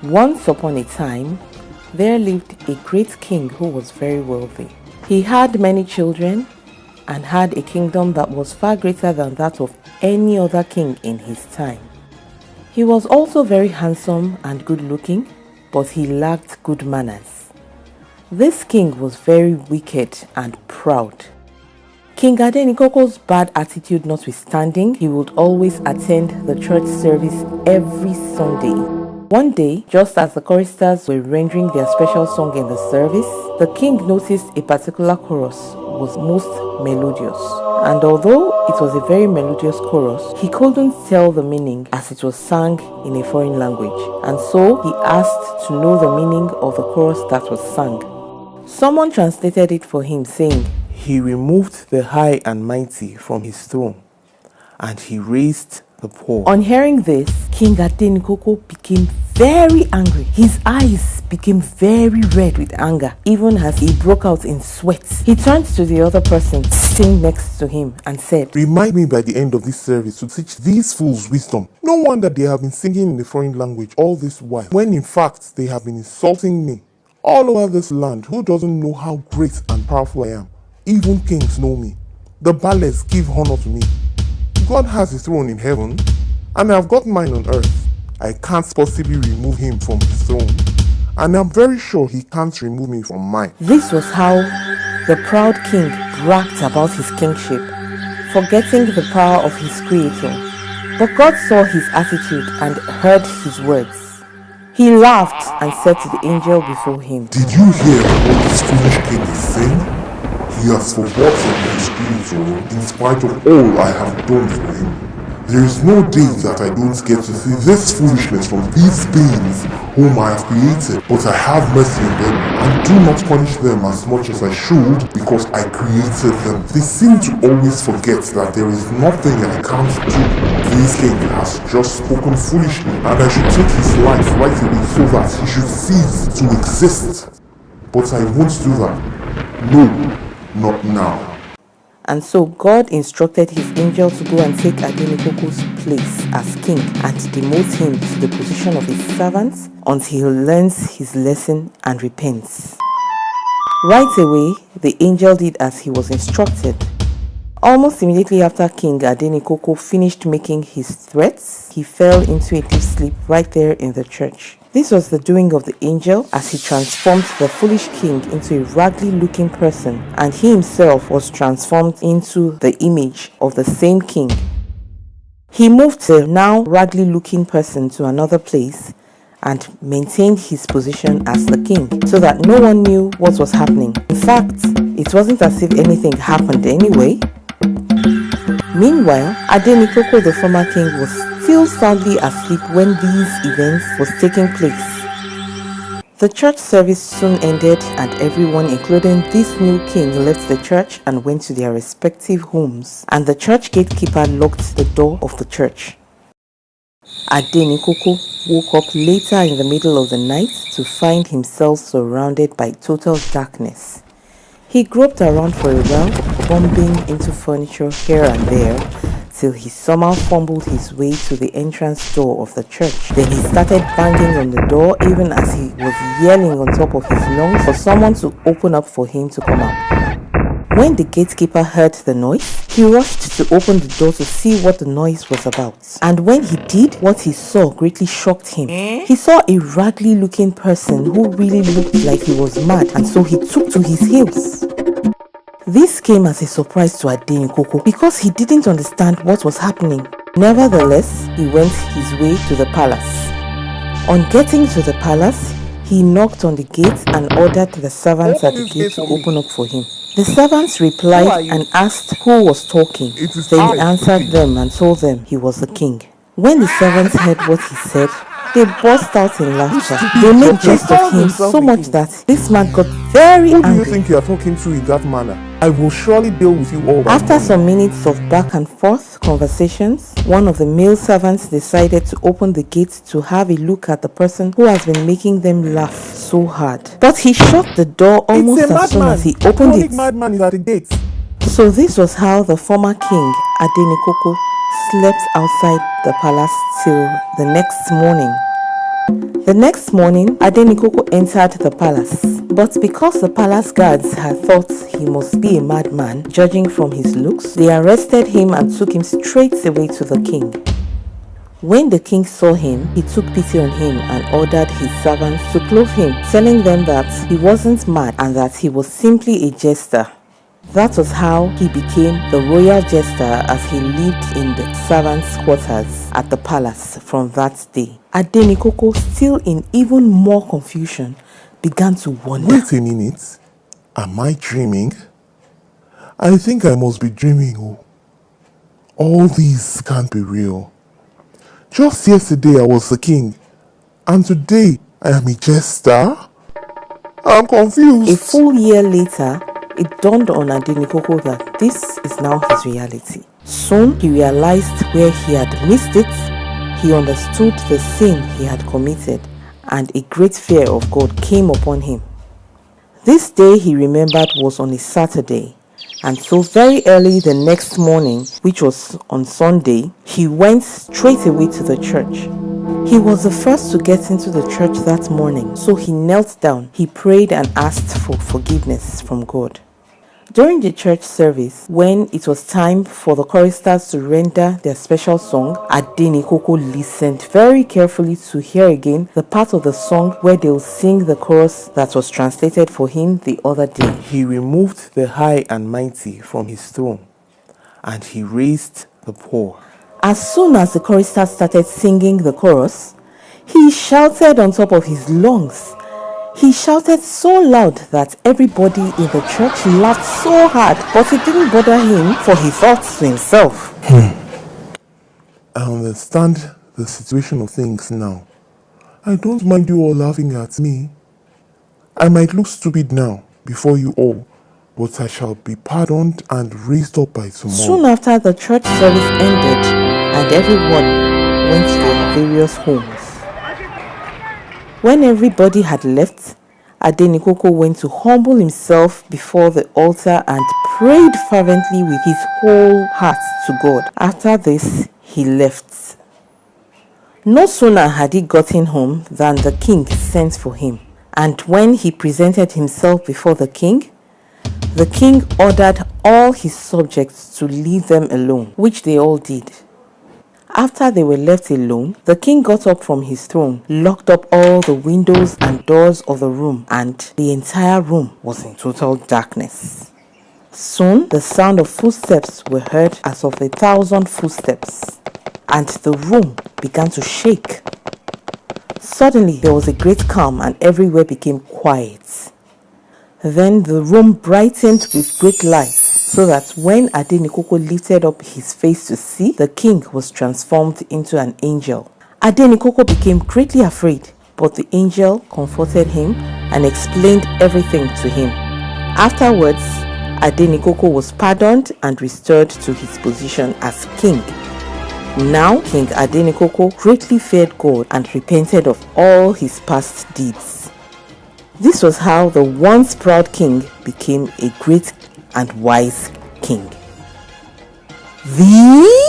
Once upon a time, there lived a great king who was very wealthy. He had many children and had a kingdom that was far greater than that of any other king in his time. He was also very handsome and good looking, but he lacked good manners. This king was very wicked and proud. King Adenikoko's bad attitude notwithstanding, he would always attend the church service every Sunday. One day, just as the choristers were rendering their special song in the service, the king noticed a particular chorus was most melodious. And although it was a very melodious chorus, he couldn't tell the meaning as it was sung in a foreign language. And so he asked to know the meaning of the chorus that was sung. Someone translated it for him, saying, "He removed the high and mighty from his throne, and he raised the poor." On hearing this, King Adenikoko became very angry. His eyes became very red with anger, even as he broke out in sweat. He turned to the other person sitting next to him and said, "Remind me by the end of this service to teach these fools wisdom. No wonder they have been singing in a foreign language all this while, when in fact they have been insulting me. All over this land, who doesn't know how great and powerful I am? Even kings know me. The Bales give honor to me. God has his throne in heaven, and I have got mine on earth. I can't possibly remove him from his throne, and I'm very sure he can't remove me from mine." This was how the proud king bragged about his kingship, forgetting the power of his creator. But God saw his attitude and heard his words. He laughed and said to the angel before him, "Did you hear what this foolish king is saying? He has forgotten his creator in spite of all I have done for him. There is no day that I don't get to see this foolishness from these beings whom I have created, but I have mercy on them and do not punish them as much as I should because I created them. They seem to always forget that there is nothing I can't do. This king has just spoken foolishly, and I should take his life right away so that he should cease to exist. But I won't do that. No, not now." And so God instructed his angel to go and take Adenikoko's place as king and demote him to the position of his servant until he learns his lesson and repents. Right away, the angel did as he was instructed. Almost immediately after King Adenikoko finished making his threats, he fell into a deep sleep right there in the church. This was the doing of the angel as he transformed the foolish king into a raggedy looking person, and he himself was transformed into the image of the same king. He moved the now raggedy looking person to another place and maintained his position as the king so that no one knew what was happening. In fact, it wasn't as if anything happened anyway. Meanwhile, Adenikoko, the former king, was still soundly asleep when these events was taking place. The church service soon ended and everyone, including this new king, left the church and went to their respective homes, and the church gatekeeper locked the door of the church. Adenikoko woke up later in the middle of the night to find himself surrounded by total darkness. He groped around for a while, bumping into furniture here and there, till he somehow fumbled his way to the entrance door of the church. Then he started banging on the door even as he was yelling on top of his lungs for someone to open up for him to come out. When the gatekeeper heard the noise, he rushed to open the door to see what the noise was about. And when he did, what he saw greatly shocked him. He saw a raggedy looking person who really looked like he was mad, and so he took to his heels. This came as a surprise to Adenikoko because he didn't understand what was happening. Nevertheless, he went his way to the palace. On getting to the palace, he knocked on the gate and ordered the servants at the gate to open up for him. The servants replied and asked who was talking. Then he answered them and told them he was the king. When the servants heard what he said, they burst out in laughter. They made jest of him so much that this man got very angry. Who do you think you are talking to in that manner? I will surely deal with you all. After some minutes of back and forth conversations, one of the male servants decided to open the gate to have a look at the person who has been making them laugh so hard. But he shut the door almost as soon as he opened it. Madman is at the gate. So this was how the former king, Adenikoko, slept outside the palace till the next morning. The The next morning, Adenikoko entered the palace. But because the palace guards had thought he must be a madman, judging from his looks, they arrested him and took him straight away to the king. When the king saw him, he took pity on him and ordered his servants to clothe him, telling them that he wasn't mad and that he was simply a jester. That was how he became the royal jester, as he lived in the servants' quarters at the palace from that day. Adenikoko, still in even more confusion, began to wonder. Wait a minute. Am I dreaming? I think I must be dreaming. Oh. All these can't be real. Just yesterday I was the king, and today I am a jester? I'm confused. A full year later, it dawned on Adenikoko that this is now his reality. Soon he realized where he had missed it. He understood the sin he had committed, and a great fear of God came upon him. This day he remembered was on a Saturday, and so very early the next morning, which was on Sunday, he went straight away to the church. He was the first to get into the church that morning, so he knelt down, he prayed and asked for forgiveness from God. During the church service, when it was time for the choristers to render their special song, Adenikoko listened very carefully to hear again the part of the song where they'll sing the chorus that was translated for him the other day. He removed the high and mighty from his throne, and he raised the poor. As soon as the choristers started singing the chorus, he shouted on top of his lungs. He shouted so loud that everybody in the church laughed so hard, but it didn't bother him, for he thought to himself, I understand the situation of things now. I don't mind you all laughing at me. I might look stupid now before you all, but I shall be pardoned and raised up by tomorrow. Soon after the church service ended, and everyone went to their various homes. When everybody had left, Adenikoko went to humble himself before the altar and prayed fervently with his whole heart to God. After this, he left. No sooner had he gotten home than the king sent for him. And when he presented himself before the king ordered all his subjects to leave them alone, which they all did. After they were left alone, the king got up from his throne, locked up all the windows and doors of the room, and the entire room was in total darkness. Soon, the sound of footsteps were heard as of 1,000 footsteps, and the room began to shake. Suddenly, there was a great calm, and everywhere became quiet. Then the room brightened with great light, so that when Adenikoko lifted up his face to see, the king was transformed into an angel. Adenikoko became greatly afraid, but the angel comforted him and explained everything to him. Afterwards, Adenikoko was pardoned and restored to his position as king. Now, King Adenikoko greatly feared God and repented of all his past deeds. This was how the once proud king became a great and wise king. The